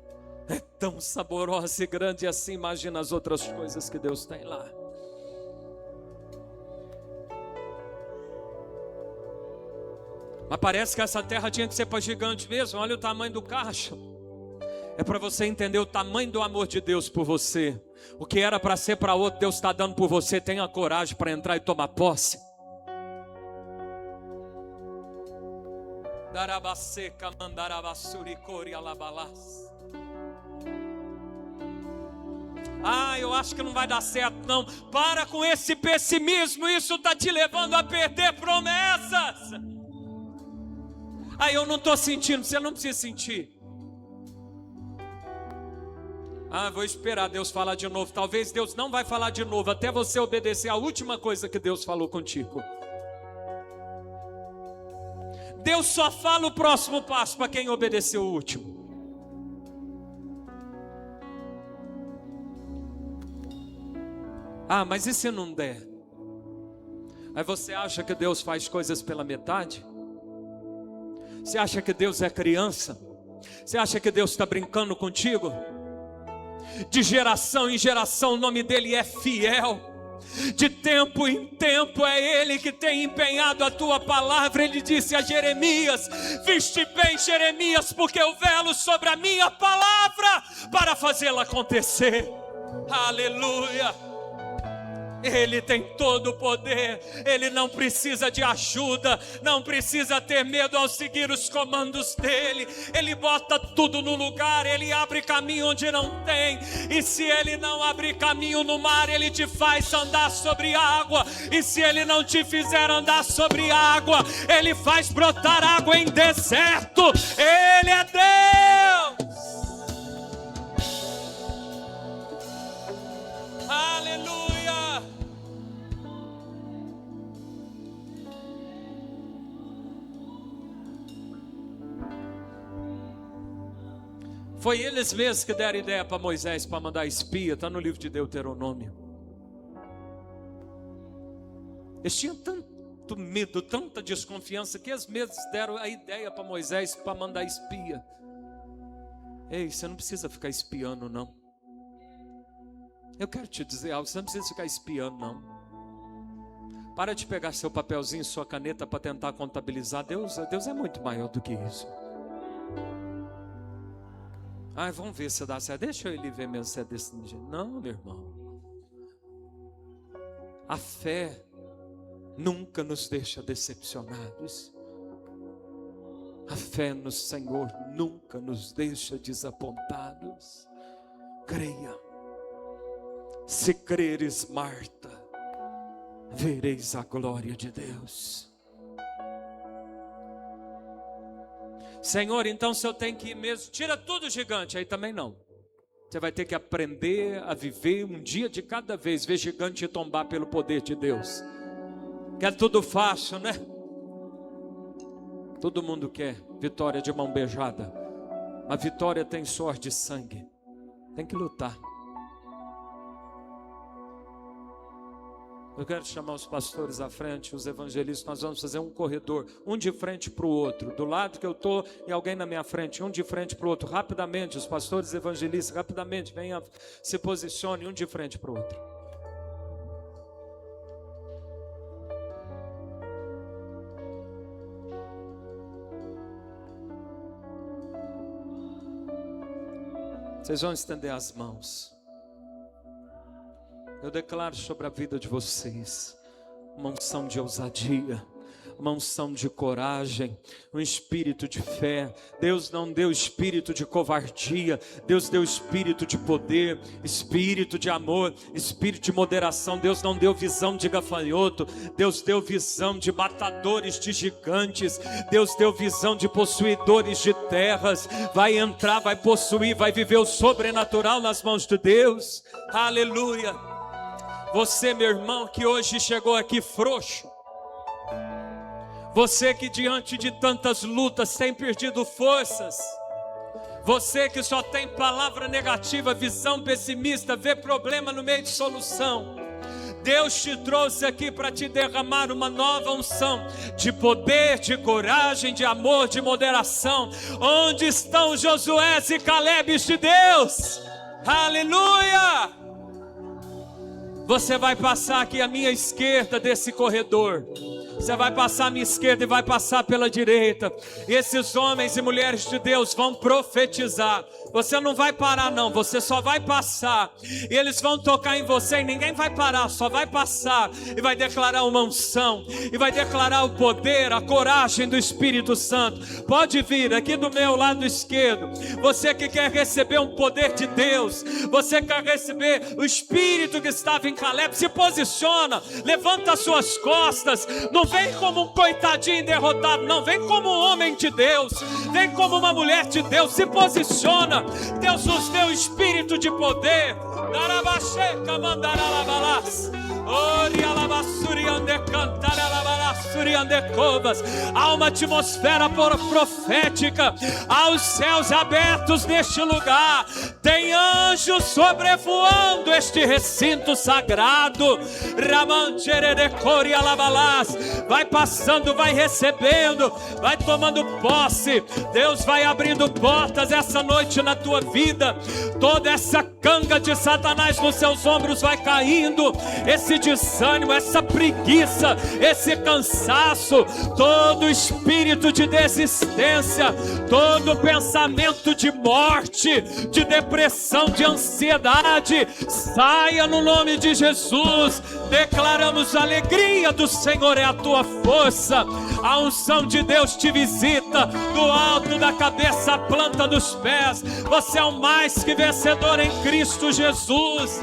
é tão saborosa e grande assim, imagina as outras coisas que Deus tem lá. Mas parece que essa terra tinha que ser para gigante mesmo. Olha o tamanho do cacho. É para você entender o tamanho do amor de Deus por você. O que era para ser para outro, Deus está dando por você. Tenha coragem para entrar e tomar posse. Darabaseca mandarabassuri cori alabalas. Eu acho que não vai dar certo não. Para com esse pessimismo. Isso está te levando a perder promessas. Eu não estou sentindo. Você não precisa sentir. Vou esperar Deus falar de novo. Talvez Deus não vai falar de novo até você obedecer a última coisa que Deus falou contigo. Deus só fala o próximo passo para quem obedeceu o último. Mas e se não der? Aí você acha que Deus faz coisas pela metade? Você acha que Deus é criança? Você acha que Deus está brincando contigo? De geração em geração o nome dele é fiel. De tempo em tempo é ele que tem empenhado a tua palavra. Ele disse a Jeremias: viste bem, Jeremias, porque eu velo sobre a minha palavra para fazê-la acontecer. Aleluia. Ele tem todo o poder. Ele não precisa de ajuda, não precisa ter medo ao seguir os comandos dele. Ele bota tudo no lugar. Ele abre caminho onde não tem. E se ele não abrir caminho no mar, ele te faz andar sobre água. E se ele não te fizer andar sobre água, ele faz brotar água em deserto. Ele é Deus. Aleluia. Foi eles mesmos que deram ideia para Moisés para mandar espia. Está no livro de Deuteronômio. Eles tinham tanto medo, tanta desconfiança, que eles mesmos deram a ideia para Moisés para mandar espia. Ei, você não precisa ficar espiando, não. Eu quero te dizer algo, você não precisa ficar espiando, não. Para de pegar seu papelzinho, sua caneta para tentar contabilizar. Deus é muito maior do que isso. Vamos ver se dá certo. Deixa ele ver mesmo se é desse jeito. Não, meu irmão. A fé nunca nos deixa decepcionados. A fé no Senhor nunca nos deixa desapontados. Creia. Se creres, Marta, vereis a glória de Deus. Senhor, então se eu tenho que ir mesmo, tira tudo, gigante. Aí também não. Você vai ter que aprender a viver um dia de cada vez. Ver gigante tombar pelo poder de Deus. Quer tudo fácil, né? Todo mundo quer vitória de mão beijada. A vitória tem suor de sangue. Tem que lutar. Eu quero chamar os pastores à frente, os evangelistas. Nós vamos fazer um corredor, um de frente para o outro. Do lado que eu estou e alguém na minha frente, um de frente para o outro. Rapidamente, os pastores evangelistas, rapidamente, venham, se posicione, um de frente para o outro. Vocês vão estender as mãos. Eu declaro sobre a vida de vocês uma unção de ousadia, uma unção de coragem, um espírito de fé. Deus não deu espírito de covardia, Deus deu espírito de poder, espírito de amor, espírito de moderação. Deus não deu visão de gafanhoto, Deus deu visão de matadores de gigantes, Deus deu visão de possuidores de terras. Vai entrar, vai possuir, vai viver o sobrenatural nas mãos de Deus. Aleluia. Você, meu irmão, que hoje chegou aqui frouxo, você que diante de tantas lutas tem perdido forças, você que só tem palavra negativa, visão pessimista, vê problema no meio de solução, Deus te trouxe aqui para te derramar uma nova unção de poder, de coragem, de amor, de moderação. Onde estão Josués e Calebes de Deus? Aleluia! Você vai passar aqui à minha esquerda desse corredor. Você vai passar à minha esquerda e vai passar pela direita. E esses homens e mulheres de Deus vão profetizar. Você não vai parar não, você só vai passar. E eles vão tocar em você e ninguém vai parar, só vai passar. E vai declarar uma unção. E vai declarar o poder, a coragem do Espírito Santo. Pode vir aqui do meu lado esquerdo. Você que quer receber um poder de Deus. Você quer receber o Espírito que estava em Caleb. Se posiciona, levanta as suas costas. Não vem como um coitadinho derrotado, não. Vem como um homem de Deus. Vem como uma mulher de Deus. Se posiciona. Deus nos deu espírito de poder. Há uma atmosfera profética. Há os céus abertos neste lugar. Tem anjos sobrevoando este recinto sagrado. Vai passando, vai recebendo, vai tomando posse. Deus vai abrindo portas essa noite na tua vida. Toda essa canga de Satanás nos seus ombros vai caindo. Esse desânimo, essa preguiça, esse cansaço, todo espírito de desistência, todo pensamento de morte, de depressão, de ansiedade, saia no nome de Jesus. Declaramos: a alegria do Senhor é a tua força. A unção de Deus te visita do alto da cabeça à planta dos pés. Você é o mais que vencedor em Cristo Jesus.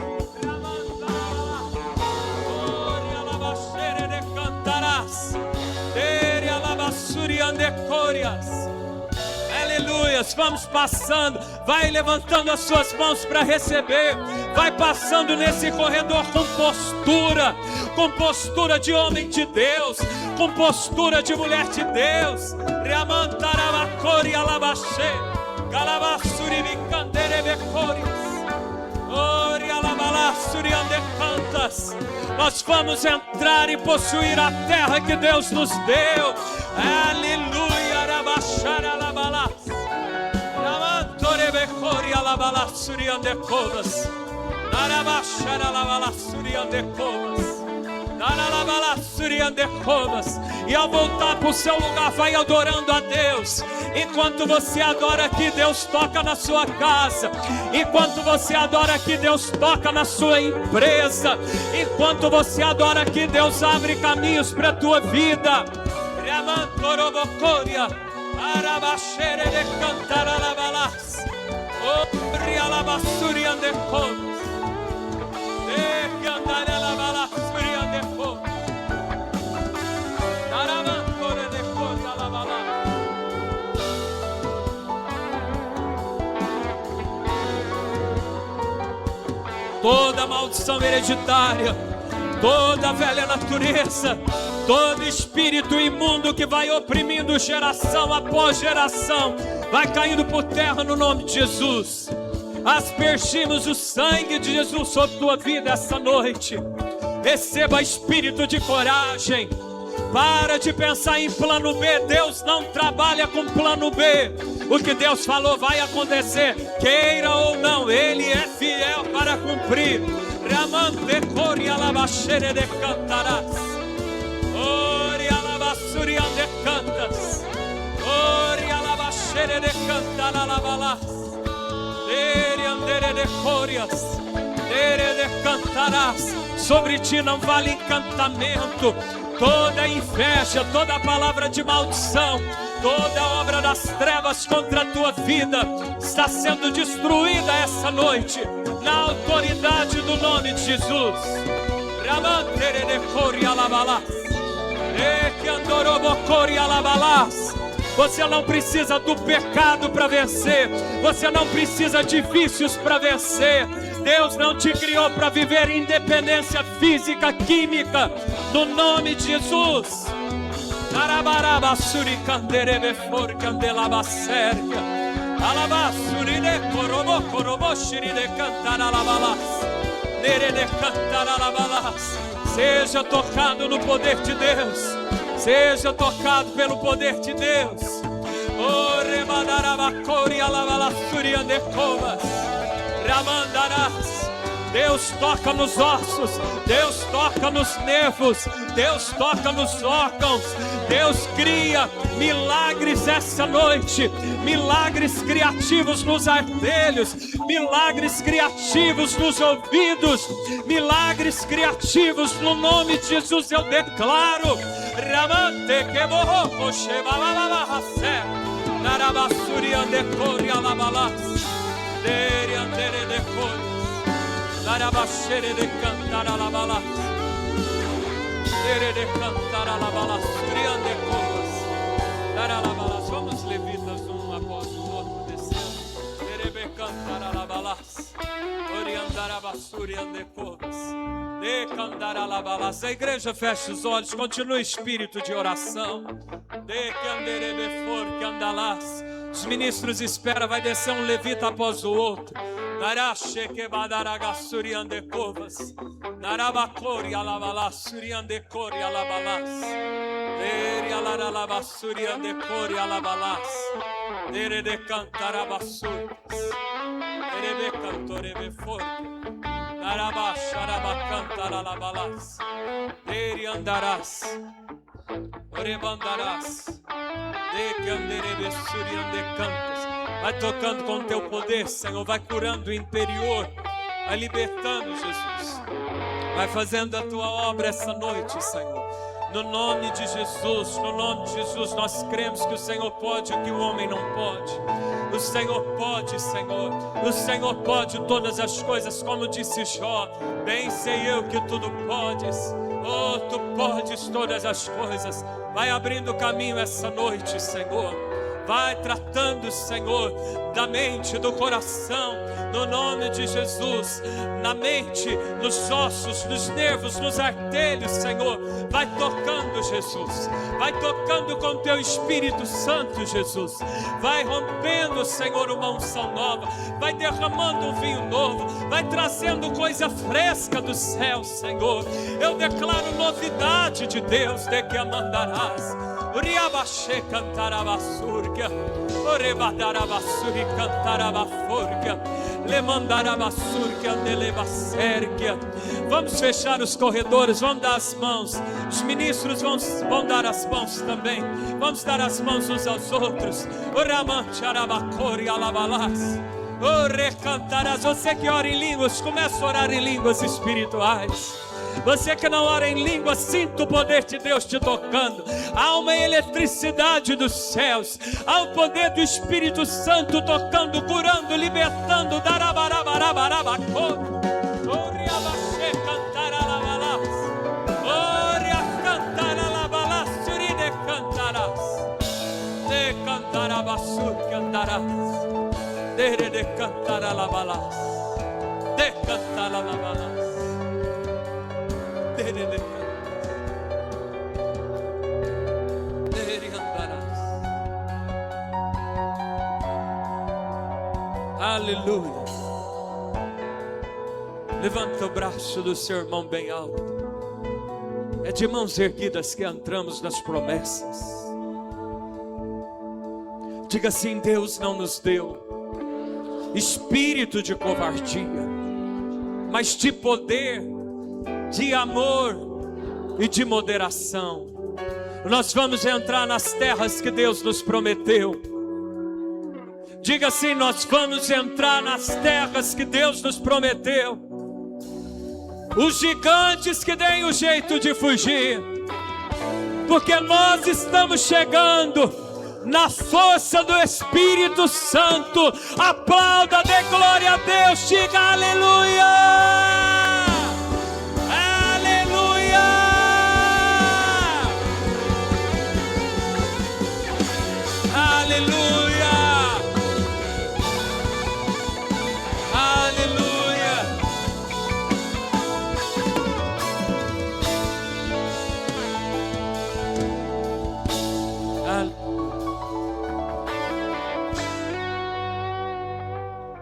Aleluias, vamos passando, vai levantando as suas mãos para receber, vai passando nesse corredor com postura de homem de Deus, com postura de mulher de Deus. Galabasuri bicandere becorias. Ori alabalassuri andecantas. Nós vamos entrar e possuir a terra que Deus nos deu. Aleluia, rabachar alabalas. Ramantore becori alabalassuri andecovas. Narabachar alabalassuri andecovas. E ao voltar para o seu lugar, vai adorando a Deus. Enquanto você adora aqui, Deus toca na sua casa. Enquanto você adora aqui, Deus toca na sua empresa. Enquanto você adora aqui, Deus abre caminhos para a tua vida. Toda maldição hereditária, toda velha natureza, todo espírito imundo que vai oprimindo geração após geração, vai caindo por terra no nome de Jesus. Aspergimos o sangue de Jesus sobre tua vida essa noite. Receba espírito de coragem. Para de pensar em plano B. Deus não trabalha com plano B. O que Deus falou vai acontecer, queira ou não, Ele é fiel para cumprir. Ramante cori alabachere de cantarás. Ori alabassuri ande cantas. Ori alabachere de cantar alabalás. Dere andere de corias. Dere de cantarás. Sobre ti não vale encantamento. Toda inveja, toda palavra de maldição, toda obra das trevas contra a tua vida está sendo destruída essa noite, na autoridade do nome de Jesus. Você não precisa do pecado para vencer, você não precisa de vícios para vencer. Deus não te criou para viver independência física, química, no nome de Jesus. Narabarabasuri canderebe for candelabacerca. Alabasuri de corobo coroboshiri de cantar alabalas. Nere de cantar alabalas. Seja tocado no poder de Deus. Seja tocado pelo poder de Deus. O rebadarabacori alabalasuri andecovas. Ramandarás. Deus toca nos ossos, Deus toca nos nervos, Deus toca nos órgãos, Deus cria milagres essa noite, milagres criativos nos artelhos, milagres criativos nos ouvidos, milagres criativos no nome de Jesus eu declaro. Ramante que borro, shebababahase, narabasuri andecori alabalas, dere andere decori. Narabachere de cantar alabalas, dere de cantar alabalas, suriande covas, naralabalas. Vamos levitas um após o outro descendo, dere de cantar alabalas, oriandarabasuriande covas, de cantar alabalas. A igreja fecha os olhos, continua o espírito de oração, de candere befor que andalás. Os ministros esperam, vai descer um levita após o outro. Narache que badaraga suriande covas. Narabacori alabalas suriande cori alabalas. Dere alaralaba suriande cori alabalas. Dere de cantarabasur. Dere de cantorebe forte. Narabacharaba cantar alabalas. Dere andarás. Orebandarás. De que anderebe suriande cantas. Vai tocando com o teu poder, Senhor. Vai curando o interior. Vai libertando, Jesus. Vai fazendo a tua obra essa noite, Senhor. No nome de Jesus, no nome de Jesus, nós cremos que o Senhor pode o que o homem não pode. O Senhor pode, Senhor. O Senhor pode todas as coisas, como disse Jó. Bem sei eu que tudo podes. Oh, tu podes todas as coisas. Vai abrindo caminho essa noite, Senhor. Vai tratando, Senhor, da mente, do coração, no nome de Jesus. Na mente, nos ossos, nos nervos, nos artérios, Senhor. Vai tocando, Jesus. Vai tocando com Teu Espírito Santo, Jesus. Vai rompendo, Senhor, uma unção nova. Vai derramando um vinho novo. Vai trazendo coisa fresca do céu, Senhor. Eu declaro novidade de Deus, de que a mandarás. Uriabaxê cantarabassurga, orebadarabassuri cantarabafurga, lemandarabassurga, delebasserga. Vamos fechar os corredores, vamos dar as mãos. Os ministros vão dar as mãos também. Vamos dar as mãos uns aos outros. Oramantarabacori alabalás. Orecantarás. Você que ora em línguas, começa a orar em línguas espirituais. Você que não ora em língua, sinta o poder de Deus te tocando. Há uma eletricidade dos céus. Há o poder do Espírito Santo tocando, curando, libertando. Darabarabarabarabaco. Oriabaxê cantaralabalás. Oria cantaralabalás. Surine cantarás. De cantarabassur cantarás. De cantaralabalás. De cantaralabalás. Aleluia. Levanta o braço do seu irmão bem alto. É de mãos erguidas que entramos nas promessas. Diga assim: Deus não nos deu espírito de covardia, mas de poder, de amor e de moderação. Nós vamos entrar nas terras que Deus nos prometeu. Diga assim: nós vamos entrar nas terras que Deus nos prometeu. Os gigantes que deem o jeito de fugir, porque nós estamos chegando na força do Espírito Santo. Aplauda, dê glória a Deus, diga aleluia. Aleluia, aleluia.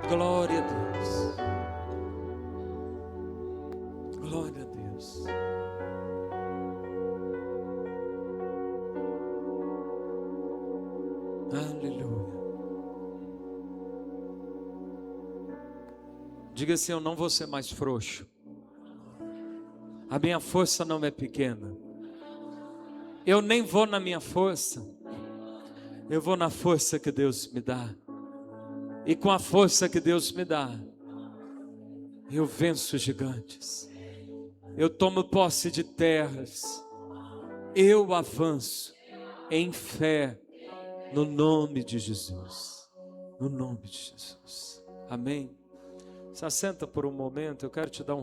Glória a Deus, glória a Deus. Aleluia. Diga assim: eu não vou ser mais frouxo. A minha força não é pequena. Eu nem vou na minha força. Eu vou na força que Deus me dá. E com a força que Deus me dá, eu venço gigantes. Eu tomo posse de terras. Eu avanço em fé. No nome de Jesus. No nome de Jesus. Amém. Se assenta por um momento, eu quero te dar um